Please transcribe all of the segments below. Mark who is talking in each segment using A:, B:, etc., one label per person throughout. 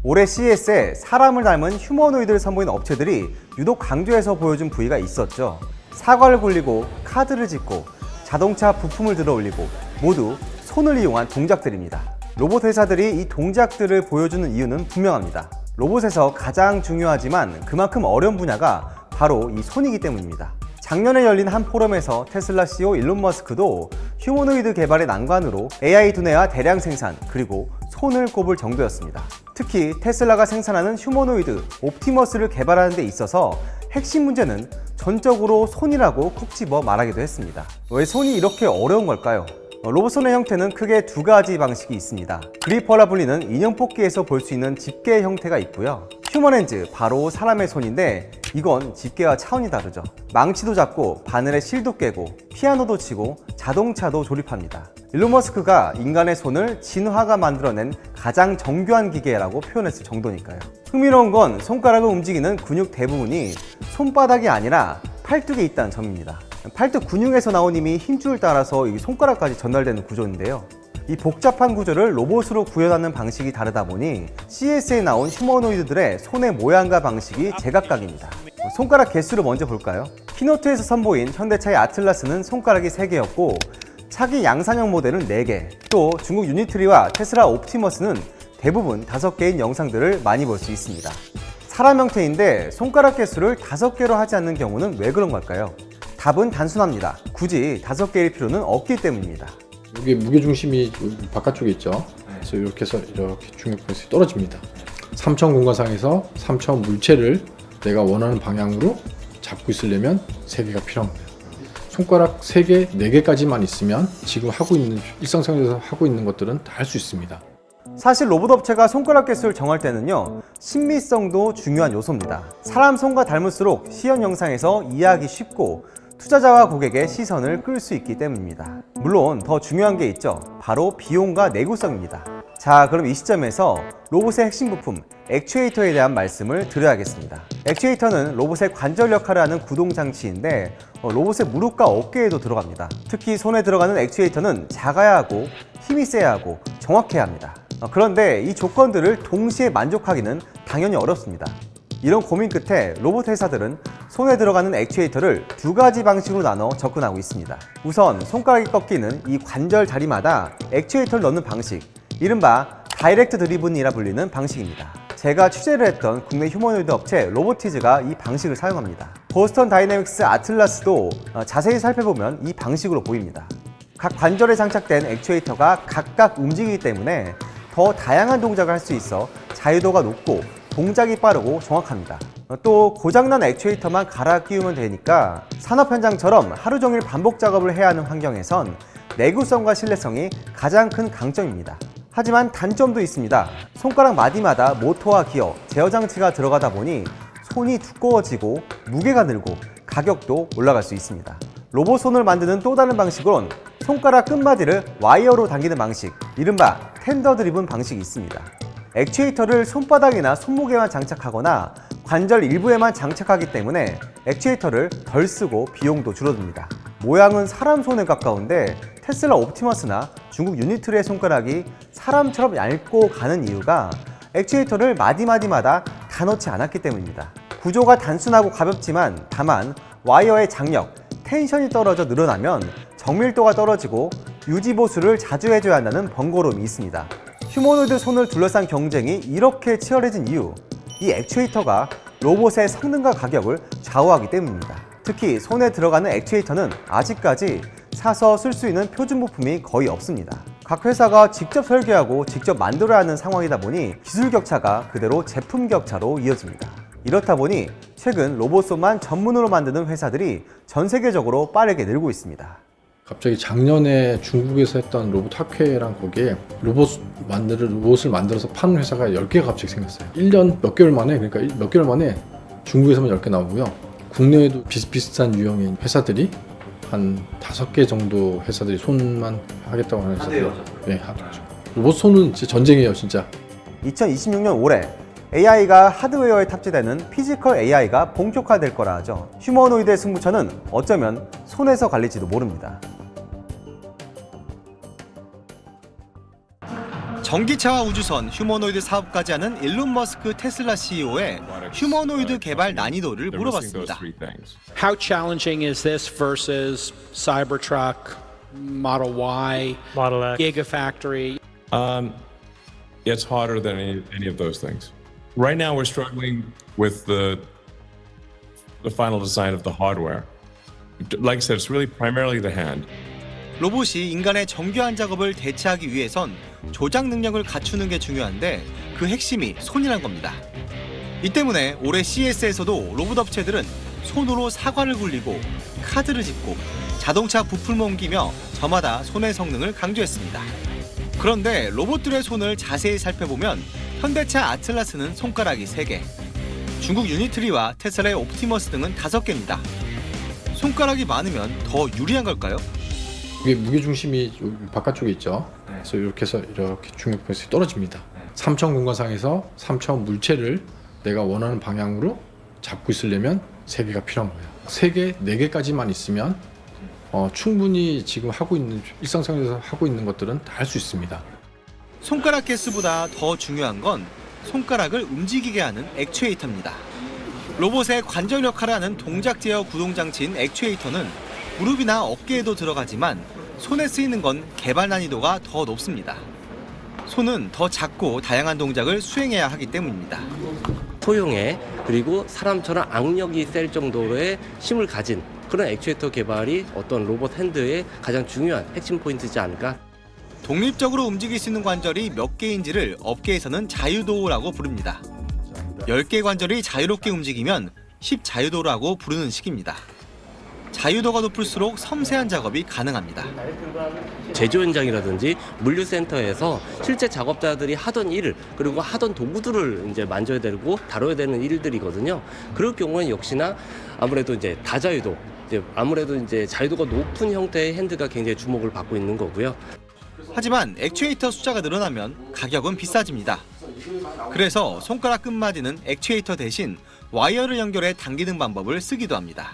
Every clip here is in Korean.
A: 올해 CES에 사람을 닮은 휴머노이드를 선보인 업체들이 유독 강조해서 보여준 부위가 있었죠. 사과를 굴리고 카드를 짚고 자동차 부품을 들어 올리고 모두 손을 이용한 동작들입니다. 로봇 회사들이 이 동작들을 보여주는 이유는 분명합니다. 로봇에서 가장 중요하지만 그만큼 어려운 분야가 바로 이 손이기 때문입니다. 작년에 열린 한 포럼에서 테슬라 CEO 일론 머스크도 휴머노이드 개발의 난관으로 AI 두뇌와 대량 생산 그리고 손을 꼽을 정도였습니다. 특히 테슬라가 생산하는 휴머노이드 옵티머스를 개발하는 데 있어서 핵심 문제는 전적으로 손이라고 콕 집어 말하기도 했습니다. 왜 손이 이렇게 어려운 걸까요? 로봇 손의 형태는 크게 두 가지 방식이 있습니다. 그리퍼라 불리는 인형 뽑기에서 볼 수 있는 집게 형태가 있고요. 휴먼핸즈, 바로 사람의 손인데 이건 집게와 차원이 다르죠. 망치도 잡고 바늘에 실도 깨고 피아노도 치고 자동차도 조립합니다. 일론 머스크가 인간의 손을 진화가 만들어낸 가장 정교한 기계라고 표현했을 정도니까요. 흥미로운 건 손가락을 움직이는 근육 대부분이 손바닥이 아니라 팔뚝에 있다는 점입니다. 팔뚝 근육에서 나온 힘이 힘줄을 따라서 이 손가락까지 전달되는 구조인데요. 이 복잡한 구조를 로봇으로 구현하는 방식이 다르다 보니 CES에 나온 휴머노이드들의 손의 모양과 방식이 제각각입니다. 손가락 개수를 먼저 볼까요? 키노트에서 선보인 현대차의 아틀라스는 손가락이 3개였고 차기 양산형 모델은 4개, 또 중국 유니트리와 테슬라 옵티머스는 대부분 5개인 영상들을 많이 볼 수 있습니다. 사람 형태인데 손가락 개수를 5개로 하지 않는 경우는 왜 그런 걸까요? 답은 단순합니다. 굳이 5개일 필요는 없기 때문입니다.
B: 여기 무게중심이 바깥쪽에 있죠. 그래서 이렇게 해서 이렇게 중력방식이 떨어집니다. 3차원 공간상에서 3차원 물체를 내가 원하는 방향으로 잡고 있으려면 3개가 필요합니다. 손가락 3개, 4개까지만 있으면 지금 하고 있는 일상생활에서 하고 있는 것들은 다 할 수 있습니다.
A: 사실 로봇 업체가 손가락 개수를 정할 때는요, 신미성도 중요한 요소입니다. 사람 손과 닮을수록 시연 영상에서 이해하기 쉽고 투자자와 고객의 시선을 끌 수 있기 때문입니다. 물론 더 중요한 게 있죠. 바로 비용과 내구성입니다. 자, 그럼 이 시점에서 로봇의 핵심 부품 액추에이터에 대한 말씀을 드려야겠습니다. 액추에이터는 로봇의 관절 역할을 하는 구동 장치인데 로봇의 무릎과 어깨에도 들어갑니다. 특히 손에 들어가는 액추에이터는 작아야 하고 힘이 세야 하고 정확해야 합니다. 그런데 이 조건들을 동시에 만족하기는 당연히 어렵습니다. 이런 고민 끝에 로봇 회사들은 손에 들어가는 액추에이터를 2가지 방식으로 나눠 접근하고 있습니다. 우선 손가락이 꺾이는 이 관절 자리마다 액추에이터를 넣는 방식, 이른바 다이렉트 드리븐이라 불리는 방식입니다. 제가 취재를 했던 국내 휴머노이드 업체 로보티즈가 이 방식을 사용합니다. 보스턴 다이내믹스 아틀라스도 자세히 살펴보면 이 방식으로 보입니다. 각 관절에 장착된 액추에이터가 각각 움직이기 때문에 더 다양한 동작을 할 수 있어 자유도가 높고 동작이 빠르고 정확합니다. 또 고장난 액추에이터만 갈아 끼우면 되니까 산업 현장처럼 하루 종일 반복 작업을 해야 하는 환경에선 내구성과 신뢰성이 가장 큰 강점입니다. 하지만 단점도 있습니다. 손가락 마디마다 모터와 기어, 제어 장치가 들어가다 보니 손이 두꺼워지고 무게가 늘고 가격도 올라갈 수 있습니다. 로봇 손을 만드는 또 다른 방식으론 손가락 끝마디를 와이어로 당기는 방식, 이른바 텐더 드리븐 방식이 있습니다. 액추에이터를 손바닥이나 손목에만 장착하거나 관절 일부에만 장착하기 때문에 액추에이터를 덜 쓰고 비용도 줄어듭니다. 모양은 사람 손에 가까운데 테슬라 옵티머스나 중국 유니트리의 손가락이 사람처럼 얇고 가는 이유가 액추에이터를 마디마디마다 다 넣지 않았기 때문입니다. 구조가 단순하고 가볍지만 다만 와이어의 장력, 텐션이 떨어져 늘어나면 정밀도가 떨어지고 유지보수를 자주 해줘야 한다는 번거로움이 있습니다. 휴머노이드 손을 둘러싼 경쟁이 이렇게 치열해진 이유, 이 액추에이터가 로봇의 성능과 가격을 좌우하기 때문입니다. 특히 손에 들어가는 액추에이터는 아직까지 사서 쓸 수 있는 표준 부품이 거의 없습니다. 각 회사가 직접 설계하고 직접 만들어야 하는 상황이다 보니 기술 격차가 그대로 제품 격차로 이어집니다. 이렇다 보니 최근 로봇손만 전문으로 만드는 회사들이 전 세계적으로 빠르게 늘고 있습니다.
B: 갑자기 작년에 중국에서 했던 로봇 학회랑 거기에 로봇을 만들어서 파는 회사가 10개가 갑자기 생겼어요. 1년 몇 개월 만에, 그러니까 몇 개월 만에 중국에서만 10개 나오고요. 국내에도 비슷비슷한 유형의 회사들이 한 5개 정도 회사들이 손만 하겠다고 하는 회사들. 네, 하더라고요. 로봇 손은 진짜 전쟁이에요, 진짜.
A: 2026년 올해 AI가 하드웨어에 탑재되는 피지컬 AI가 본격화될 거라 하죠. 휴머노이드의 승부처는 어쩌면 손에서 갈릴지도 모릅니다. 전기차와 우주선, 휴머노이드 사업까지 하는 일론 머스크 테슬라 CEO의 휴머노이드 개발 난이도를 물어봤습니다.
C: How challenging is this versus Cybertruck, Model Y,
D: Model X.
C: Gigafactory?
E: It's harder than any of those things. Right now, we're struggling with the final design of the hardware. Like I said, it's really primarily the hand.
A: 로봇이 인간의 정교한 작업을 대체하기 위해선 조작 능력을 갖추는 게 중요한데 그 핵심이 손이란 겁니다. 이 때문에 올해 CES에서도 로봇 업체들은 손으로 사과를 굴리고 카드를 짚고 자동차 부품을 옮기며 저마다 손의 성능을 강조했습니다. 그런데 로봇들의 손을 자세히 살펴보면 현대차 아틀라스는 손가락이 3개, 중국 유니트리와 테슬라의 옵티머스 등은 5개입니다. 손가락이 많으면 더 유리한 걸까요?
B: 이게 무게 중심이 바깥쪽에 있죠. 그래서 이렇게 해서 이렇게 중력변수가 떨어집니다. 3차원 공간상에서 3차원 물체를 내가 원하는 방향으로 잡고 있으려면 3개가 필요한 거예요. 3개, 4개까지만 있으면 충분히 지금 하고 있는 일상생활에서 하고 있는 것들은 다 할 수 있습니다.
A: 손가락 개수보다 더 중요한 건 손가락을 움직이게 하는 액추에이터입니다. 로봇의 관절 역할을 하는 동작 제어 구동 장치인 액추에이터는 무릎이나 어깨에도 들어가지만 손에 쓰이는 건 개발 난이도가 더 높습니다. 손은 더 작고 다양한 동작을 수행해야 하기 때문입니다.
F: 소형의 그리고 사람처럼 악력이 셀 정도의 힘을 가진 그런 액추에이터 개발이 어떤 로봇 핸드의 가장 중요한 핵심 포인트이지 않을까.
A: 독립적으로 움직일 수 있는 관절이 몇 개인지를 업계에서는 자유도라고 부릅니다. 10개 관절이 자유롭게 움직이면 10자유도라고 부르는 식입니다. 자유도가 높을수록 섬세한 작업이 가능합니다.
F: 제조 현장이라든지 물류센터에서 실제 작업자들이 하던 일을 그리고 하던 도구들을 이제 만져야 되고 다뤄야 되는 일들이거든요. 그럴 경우는 역시나 아무래도 이제 다자유도, 아무래도 이제 자유도가 높은 형태의 핸드가 굉장히 주목을 받고 있는 거고요.
A: 하지만 액추에이터 숫자가 늘어나면 가격은 비싸집니다. 그래서 손가락 끝마디는 액추에이터 대신 와이어를 연결해 당기는 방법을 쓰기도 합니다.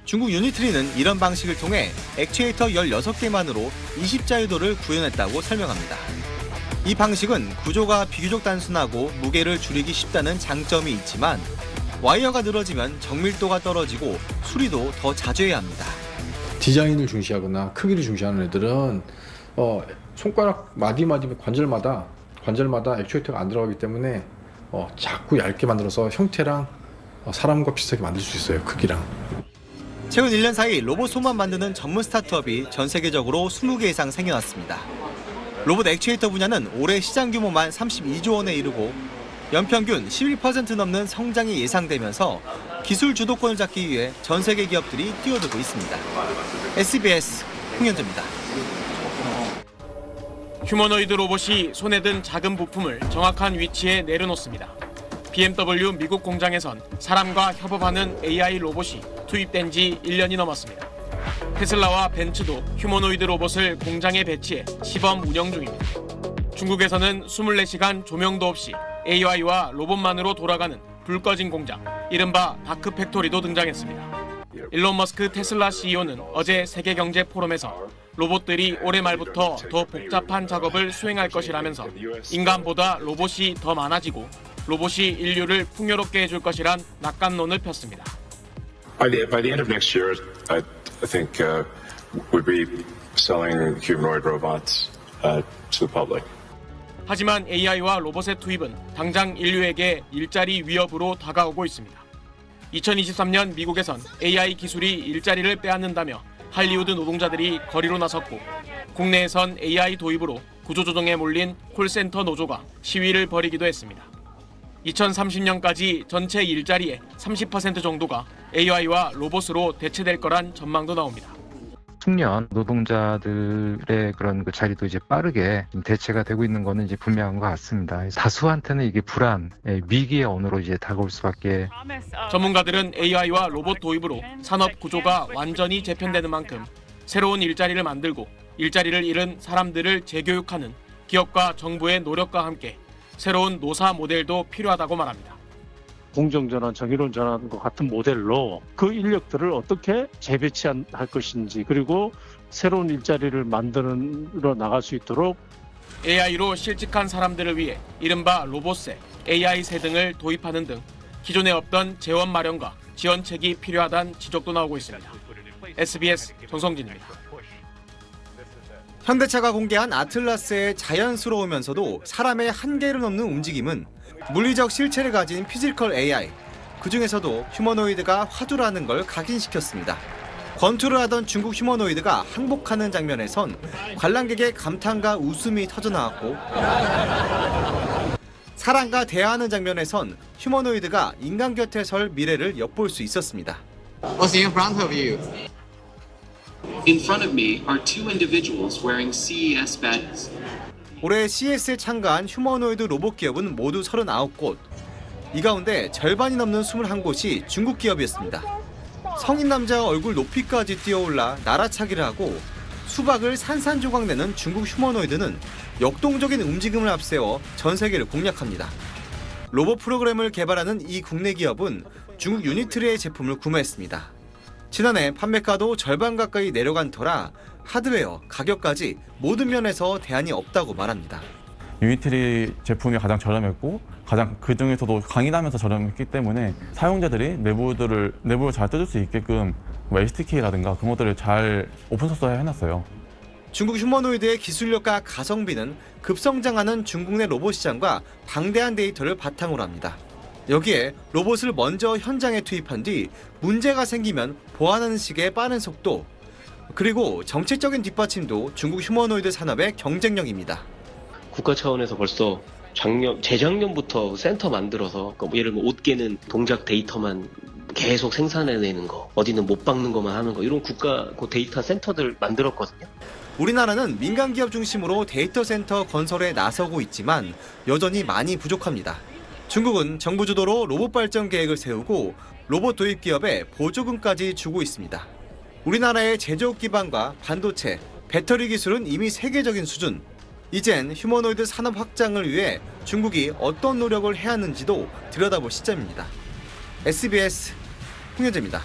A: 중국 유니트리는 이런 방식을 통해 액추에이터 16개만으로 20자유도를 구현했다고 설명합니다. 이 방식은 구조가 비교적 단순하고 무게를 줄이기 쉽다는 장점이 있지만 와이어가 늘어지면 정밀도가 떨어지고 수리도 더 자주 해야 합니다.
B: 디자인을 중시하거나 크기를 중시하는 애들은 손가락 마디마디 관절마다 액추에이터가 안 들어가기 때문에 작고 얇게 만들어서 형태랑 사람과 비슷하게 만들 수 있어요. 크기랑.
A: 최근 1년 사이 로봇 손만 만드는 전문 스타트업이 전 세계적으로 20개 이상 생겨났습니다. 로봇 액추에이터 분야는 올해 시장 규모만 32조 원에 이르고 연평균 11% 넘는 성장이 예상되면서 기술 주도권을 잡기 위해 전 세계 기업들이 뛰어들고 있습니다. SBS 홍현주입니다.
D: 휴머노이드 로봇이 손에 든 작은 부품을 정확한 위치에 내려놓습니다. BMW 미국 공장에선 사람과 협업하는 AI 로봇이 투입된 지 1년이 넘었습니다. 테슬라와 벤츠도 휴머노이드 로봇을 공장에 배치해 시범 운영 중입니다. 중국에서는 24시간 조명도 없이 AI와 로봇만으로 돌아가는 불 꺼진 공장, 이른바 다크 팩토리도 등장했습니다. 일론 머스크 테슬라 CEO는 어제 세계경제 포럼에서 로봇들이 올해 말부터 더 복잡한 작업을 수행할 것이라면서 인간보다 로봇이 더 많아지고 로봇이 인류를 풍요롭게 해줄 것이란 낙관론을 폈습니다.
G: By the end of next year, I think we'll be selling humanoid robots to the public.
D: 하지만 AI와 로봇의 투입은 당장 인류에게 일자리 위협으로 다가오고 있습니다. 2023년 미국에선 AI 기술이 일자리를 빼앗는다며 할리우드 노동자들이 거리로 나섰고 국내에선 AI 도입으로 구조조정에 몰린 콜센터 노조가 시위를 벌이기도 했습니다. 2030년까지 전체 일자리의 30% 정도가 AI와 로봇으로 대체될 거란 전망도 나옵니다.
H: 숙련 노동자들의 그런 그 자리도 이제 빠르게 대체가 되고 있는 거는 이제 분명한 것 같습니다. 다수한테는 이게 불안, 위기의 언어로 이제 다가올 수밖에.
D: 전문가들은 AI와 로봇 도입으로 산업 구조가 완전히 재편되는 만큼 새로운 일자리를 만들고 일자리를 잃은 사람들을 재교육하는 기업과 정부의 노력과 함께 새로운 노사 모델도 필요하다고 말합니다.
I: 공정전환, 정의로운 전환과 같은 모델로 그 인력들을 어떻게 재배치할 것인지 그리고 새로운 일자리를 만들어 나갈 수 있도록
D: AI로 실직한 사람들을 위해 이른바 로봇세, AI세 등을 도입하는 등 기존에 없던 재원 마련과 지원책이 필요하다는 지적도 나오고 있습니다. SBS 정성진입니다.
A: 현대차가 공개한 아틀라스의 자연스러우면서도 사람의 한계를 넘는 움직임은 물리적 실체를 가진 피지컬 AI, 그중에서도 휴머노이드가 화두라는 걸 각인시켰습니다. 권투를 하던 중국 휴머노이드가 항복하는 장면에선 관람객의 감탄과 웃음이 터져나왔고, 사람과 대화하는 장면에선 휴머노이드가 인간 곁에 설 미래를 엿볼 수 있었습니다.
J: What's in front of you?
K: In front of me are two individuals wearing CES badges.
A: 올해 CES에 참가한 휴머노이드 로봇 기업은 모두 39곳. 이 가운데 절반이 넘는 21곳이 중국 기업이었습니다. 성인 남자가 얼굴 높이까지 뛰어올라 날아차기를 하고 수박을 산산조각 내는 중국 휴머노이드는 역동적인 움직임을 앞세워 전 세계를 공략합니다. 로봇 프로그램을 개발하는 이 국내 기업은 중국 유니트리의 제품을 구매했습니다. 지난해 판매가도 절반 가까이 내려간 터라 하드웨어, 가격까지 모든 면에서 대안이 없다고 말합니다.
L: 유니트리 제품이 가장 저렴했고 가장 그 중에서도 강인하면서 저렴했기 때문에 사용자들이 내부를 잘 뜯을 수 있게끔 SDK라든가 그런 것들을 잘 오픈소스에 해놨어요.
A: 중국 휴머노이드의 기술력과 가성비는 급성장하는 중국 내 로봇 시장과 방대한 데이터를 바탕으로 합니다. 여기에 로봇을 먼저 현장에 투입한 뒤 문제가 생기면 보완하는 식의 빠른 속도, 그리고 정책적인 뒷받침도 중국 휴머노이드 산업의 경쟁력입니다.
F: 국가 차원에서 벌써 재작년부터 센터 만들어서 예를 들면 옷 개는 동작 데이터만 계속 생산해내는 거, 어디는 못 박는 것만 하는 거, 이런 국가 데이터 센터들 만들었거든요.
A: 우리나라는 민간 기업 중심으로 데이터 센터 건설에 나서고 있지만 여전히 많이 부족합니다. 중국은 정부 주도로 로봇 발전 계획을 세우고 로봇 도입 기업에 보조금까지 주고 있습니다. 우리나라의 제조업 기반과 반도체, 배터리 기술은 이미 세계적인 수준. 이젠 휴머노이드 산업 확장을 위해 중국이 어떤 노력을 해야 하는지도 들여다볼 시점입니다. SBS 홍현재입니다.